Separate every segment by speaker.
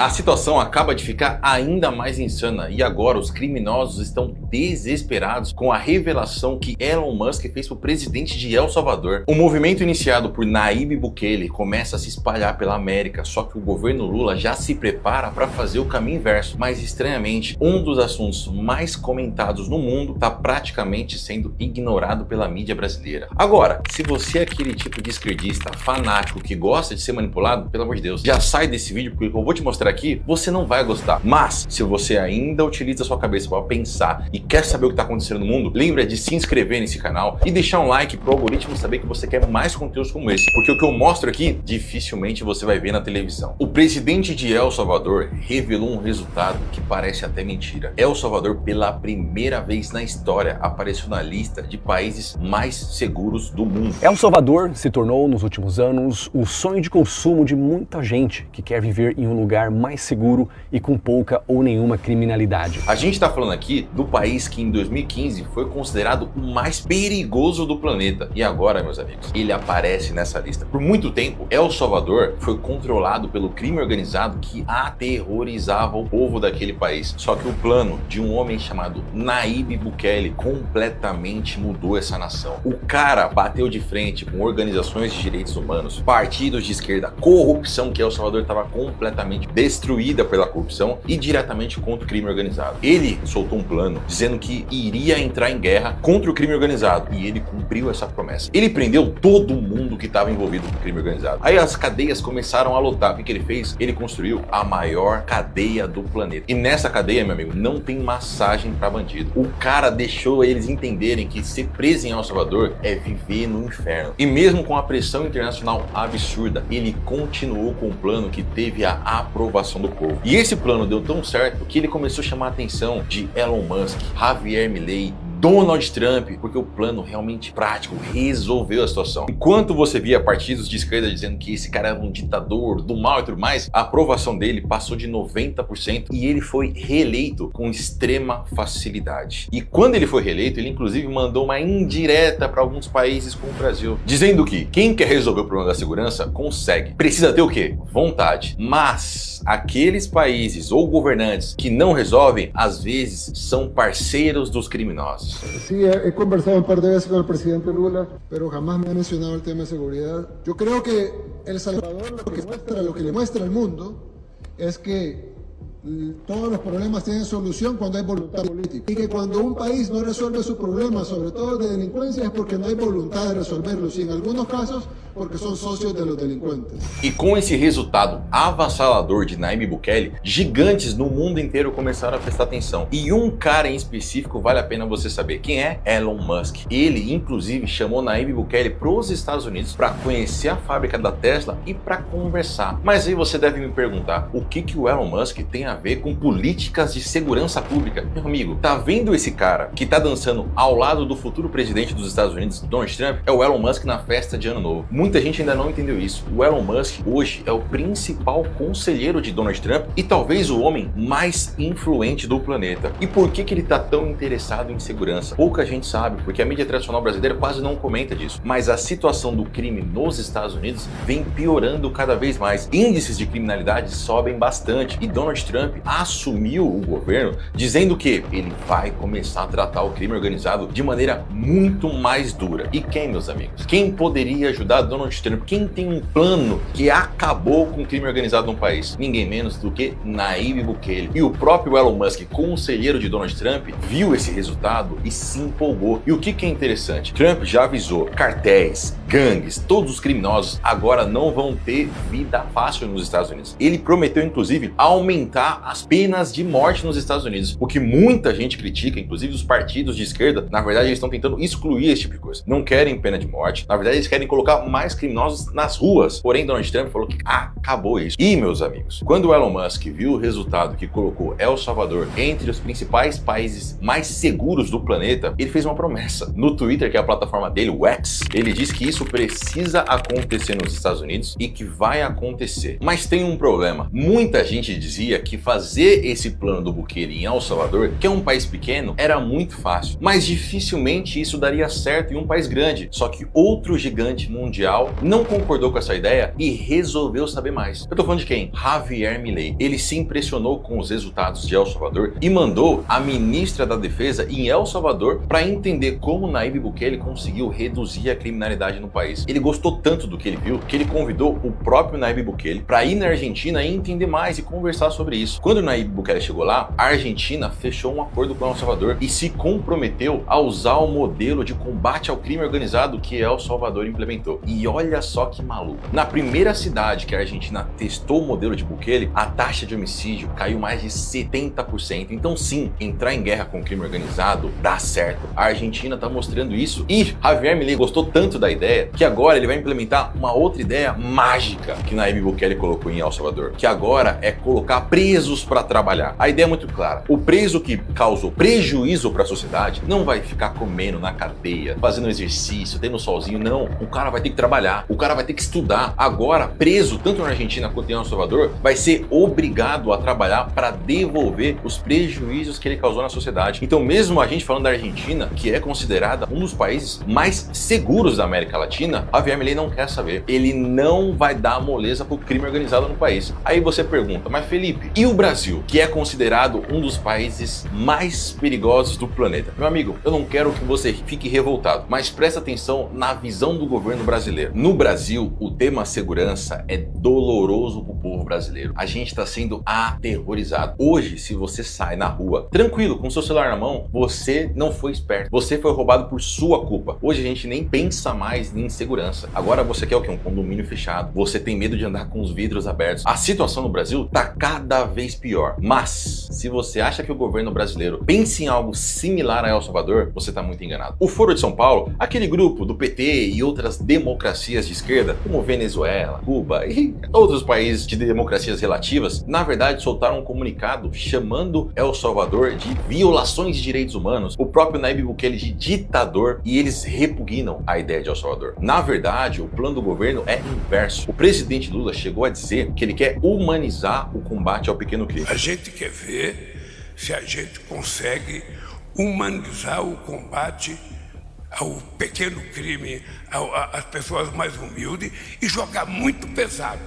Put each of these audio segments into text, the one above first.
Speaker 1: A situação acaba de ficar ainda mais insana e agora os criminosos estão desesperados com a revelação que Elon Musk fez para o presidente de El Salvador. O movimento iniciado por Nayib Bukele começa a se espalhar pela América, só que o governo Lula já se prepara para fazer o caminho inverso. Mas estranhamente, um dos assuntos mais comentados no mundo está praticamente sendo ignorado pela mídia brasileira. Agora, se você é aquele tipo de esquerdista fanático que gosta de ser manipulado, pelo amor de Deus, já sai desse vídeo porque eu vou te mostrar aqui, você não vai gostar. Mas, se você ainda utiliza a sua cabeça para pensar e quer saber o que está acontecendo no mundo, lembra de se inscrever nesse canal e deixar um like para o algoritmo saber que você quer mais conteúdos como esse, porque o que eu mostro aqui, dificilmente você vai ver na televisão. O presidente de El Salvador revelou um resultado que parece até mentira. El Salvador, pela primeira vez na história, apareceu na lista de países mais seguros do mundo.
Speaker 2: El Salvador se tornou, nos últimos anos, o sonho de consumo de muita gente que quer viver em um lugar mais seguro e com pouca ou nenhuma criminalidade.
Speaker 1: A gente está falando aqui do país que em 2015 foi considerado o mais perigoso do planeta. E agora, meus amigos, ele aparece nessa lista. Por muito tempo, El Salvador foi controlado pelo crime organizado que aterrorizava o povo daquele país. Só que o plano de um homem chamado Nayib Bukele completamente mudou essa nação. O cara bateu de frente com organizações de direitos humanos, partidos de esquerda, corrupção, que El Salvador estava completamente destruída pela corrupção, e diretamente contra o crime organizado. Ele soltou um plano dizendo que iria entrar em guerra contra o crime organizado e ele cumpriu essa promessa. Ele prendeu todo mundo que estava envolvido com o crime organizado. Aí as cadeias começaram a lotar. O que ele fez? Ele construiu a maior cadeia do planeta. E nessa cadeia, meu amigo, não tem massagem para bandido. O cara deixou eles entenderem que ser preso em El Salvador é viver no inferno. E mesmo com a pressão internacional absurda, ele continuou com o plano que teve a aprovação do povo. E esse plano deu tão certo que ele começou a chamar a atenção de Elon Musk, Javier Milei, Donald Trump, porque o plano realmente prático resolveu a situação. Enquanto você via partidos de esquerda dizendo que esse cara era um ditador, do mal e tudo mais, a aprovação dele passou de 90% e ele foi reeleito com extrema facilidade. E quando ele foi reeleito, ele inclusive mandou uma indireta para alguns países como o Brasil, dizendo que quem quer resolver o problema da segurança consegue. Precisa ter o quê? Vontade. Mas aqueles países ou governantes que não resolvem, às vezes são parceiros dos criminosos.
Speaker 3: Sí, he conversado un par de veces con el presidente Lula, pero jamás me ha mencionado el tema de seguridad. Yo creo que El Salvador lo que le muestra al mundo es que todos los problemas tienen solución cuando hay voluntad política. Y que cuando un país no resuelve sus problemas, sobre todo de delincuencia, es porque no hay voluntad de resolverlos. Y en algunos casos, porque son socios de los delincuentes.
Speaker 1: E com esse resultado avassalador de Nayib Bukele, gigantes no mundo inteiro começaram a prestar atenção. E um cara em específico vale a pena você saber. Quem é? Elon Musk. Ele, inclusive, chamou Nayib Bukele para os Estados Unidos para conhecer a fábrica da Tesla e para conversar. Mas aí você deve me perguntar, o que o Elon Musk tem a ver com políticas de segurança pública? Meu amigo, tá vendo esse cara que tá dançando ao lado do futuro presidente dos Estados Unidos, Donald Trump? É o Elon Musk na festa de Ano Novo. Muita gente ainda não entendeu isso. O Elon Musk hoje é o principal conselheiro de Donald Trump e talvez o homem mais influente do planeta. E por que ele tá tão interessado em segurança? Pouca gente sabe, porque a mídia tradicional brasileira quase não comenta disso. Mas a situação do crime nos Estados Unidos vem piorando cada vez mais. Índices de criminalidade sobem bastante e Donald Trump assumiu o governo dizendo que ele vai começar a tratar o crime organizado de maneira muito mais dura. E quem, meus amigos? Quem poderia ajudar Donald Trump? Quem tem um plano que acabou com o crime organizado no país? Ninguém menos do que Nayib Bukele. E o próprio Elon Musk, conselheiro de Donald Trump, viu esse resultado e se empolgou. E o que é interessante? Trump já avisou, cartéis, gangues, todos os criminosos agora não vão ter vida fácil nos Estados Unidos. Ele prometeu, inclusive, aumentar as penas de morte nos Estados Unidos, o que muita gente critica, inclusive os partidos de esquerda. Na verdade, eles estão tentando excluir esse tipo de coisa. Não querem pena de morte. Na verdade, eles querem colocar mais criminosos nas ruas. Porém, Donald Trump falou que acabou isso. E, meus amigos, quando o Elon Musk viu o resultado que colocou El Salvador entre os principais países mais seguros do planeta, ele fez uma promessa. No Twitter, que é a plataforma dele, o X, ele disse que isso precisa acontecer nos Estados Unidos e que vai acontecer. Mas tem um problema. Muita gente dizia que fazer esse plano do Bukele em El Salvador, que é um país pequeno, era muito fácil. Mas dificilmente isso daria certo em um país grande. Só que outro gigante mundial social não concordou com essa ideia e resolveu saber mais. Eu tô falando de quem? Javier Milei. Ele se impressionou com os resultados de El Salvador e mandou a ministra da Defesa em El Salvador para entender como Nayib Bukele conseguiu reduzir a criminalidade no país. Ele gostou tanto do que ele viu que ele convidou o próprio Nayib Bukele para ir na Argentina e entender mais e conversar sobre isso. Quando o Nayib Bukele chegou lá, a Argentina fechou um acordo com El Salvador e se comprometeu a usar o modelo de combate ao crime organizado que El Salvador implementou. E olha só que maluco. Na primeira cidade que a Argentina testou o modelo de Bukele, a taxa de homicídio caiu mais de 70%. Então sim, entrar em guerra com o crime organizado dá certo. A Argentina está mostrando isso e Javier Milei gostou tanto da ideia que agora ele vai implementar uma outra ideia mágica que Nayib Bukele colocou em El Salvador, que agora é colocar presos para trabalhar. A ideia é muito clara. O preso que causou prejuízo para a sociedade não vai ficar comendo na cadeia, fazendo exercício, tendo solzinho, não. O cara vai ter que trabalhar, o cara vai ter que estudar. Agora, preso, tanto na Argentina quanto em El Salvador, vai ser obrigado a trabalhar para devolver os prejuízos que ele causou na sociedade. Então, mesmo a gente falando da Argentina, que é considerada um dos países mais seguros da América Latina, Javier Milei não quer saber. Ele não vai dar moleza pro crime organizado no país. Aí você pergunta, mas Felipe, e o Brasil, que é considerado um dos países mais perigosos do planeta? Meu amigo, eu não quero que você fique revoltado, mas presta atenção na visão do governo brasileiro. No Brasil, o tema segurança é doloroso pro povo brasileiro. A gente está sendo aterrorizado. Hoje, se você sai na rua, tranquilo, com seu celular na mão, você não foi esperto. Você foi roubado por sua culpa. Hoje a gente nem pensa mais em segurança. Agora você quer o quê? Um condomínio fechado. Você tem medo de andar com os vidros abertos. A situação no Brasil tá cada vez pior. Mas, se você acha que o governo brasileiro pensa em algo similar a El Salvador, você tá muito enganado. O Foro de São Paulo, aquele grupo do PT e outras democracias de esquerda, como Venezuela, Cuba e outros países de democracias relativas, na verdade soltaram um comunicado chamando El Salvador de violações de direitos humanos, o próprio Nayib Bukele de ditador, e eles repugnam a ideia de El Salvador. Na verdade, o plano do governo é inverso. O presidente Lula chegou a dizer que ele quer humanizar o combate ao pequeno crime.
Speaker 4: A gente quer ver se a gente consegue humanizar o combate ao pequeno crime, às pessoas mais humildes, e jogar muito pesado.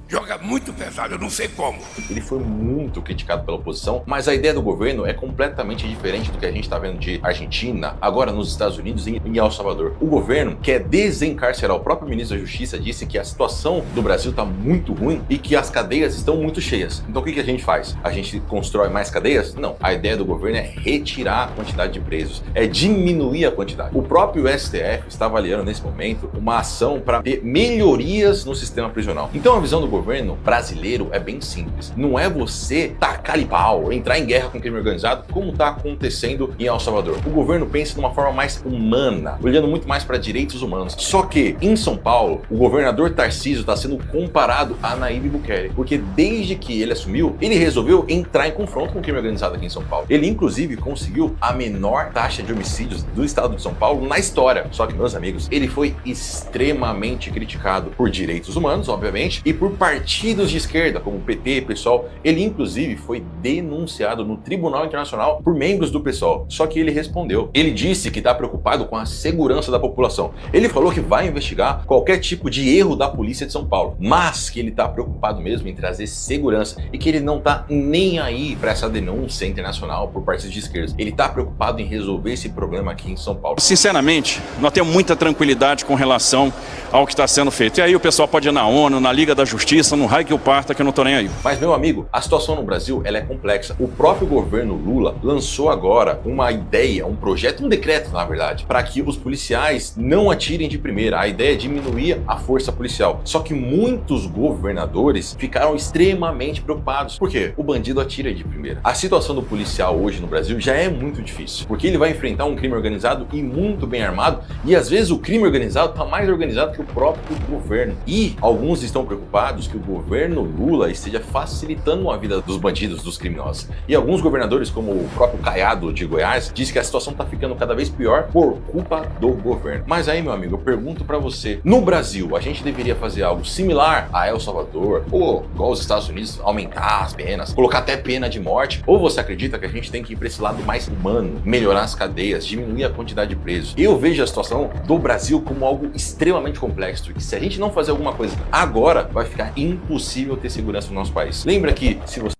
Speaker 4: Joga muito pesado, eu não sei como.
Speaker 1: Ele foi muito criticado pela oposição, mas a ideia do governo é completamente diferente do que a gente está vendo de Argentina, agora nos Estados Unidos e em El Salvador. O governo quer desencarcerar. O próprio ministro da Justiça disse que a situação do Brasil está muito ruim e que as cadeias estão muito cheias. Então o que a gente faz? A gente constrói mais cadeias? Não. A ideia do governo é retirar a quantidade de presos, é diminuir a quantidade. O próprio STF está avaliando nesse momento uma ação para ter melhorias no sistema prisional. Então a visão do governo brasileiro é bem simples. Não é você tacar-lhe pau, entrar em guerra com o crime organizado, como está acontecendo em El Salvador. O governo pensa de uma forma mais humana, olhando muito mais para direitos humanos. Só que, em São Paulo, o governador Tarcísio está sendo comparado a Nayib Bukele, porque desde que ele assumiu, ele resolveu entrar em confronto com o crime organizado aqui em São Paulo. Ele, inclusive, conseguiu a menor taxa de homicídios do estado de São Paulo na história. Só que, meus amigos, ele foi extremamente criticado por direitos humanos, obviamente, e por partidos de esquerda, como o PT, PSOL. Ele, inclusive, foi denunciado no Tribunal Internacional por membros do PSOL. Só que ele respondeu. Ele disse que está preocupado com a segurança da população. Ele falou que vai investigar qualquer tipo de erro da polícia de São Paulo, mas que ele está preocupado mesmo em trazer segurança e que ele não está nem aí para essa denúncia internacional por partidos de esquerda. Ele está preocupado em resolver esse problema aqui em São Paulo.
Speaker 5: Sinceramente, nós temos muita tranquilidade com relação ao que está sendo feito. E aí o pessoal pode ir na ONU, na Liga da Justiça, no raio que o parta, que eu não tô nem aí.
Speaker 1: Mas, meu amigo, a situação no Brasil ela é complexa. O próprio governo Lula lançou agora uma ideia, um projeto, um decreto, na verdade, para que os policiais não atirem de primeira. A ideia é diminuir a força policial. Só que muitos governadores ficaram extremamente preocupados. Por quê? O bandido atira de primeira. A situação do policial hoje no Brasil já é muito difícil, porque ele vai enfrentar um crime organizado e muito bem armado, e às vezes o crime organizado está mais organizado que o próprio governo. E alguns estão preocupados acreditamos que o governo Lula esteja facilitando a vida dos bandidos, dos criminosos. E alguns governadores, como o próprio Caiado de Goiás, diz que a situação está ficando cada vez pior por culpa do governo. Mas aí, meu amigo, eu pergunto para você, no Brasil, a gente deveria fazer algo similar a El Salvador, ou igual os Estados Unidos, aumentar as penas, colocar até pena de morte? Ou você acredita que a gente tem que ir para esse lado mais humano, melhorar as cadeias, diminuir a quantidade de presos? Eu vejo a situação do Brasil como algo extremamente complexo, e que se a gente não fazer alguma coisa agora, vai ficar impossível ter segurança no nosso país. Lembra que se você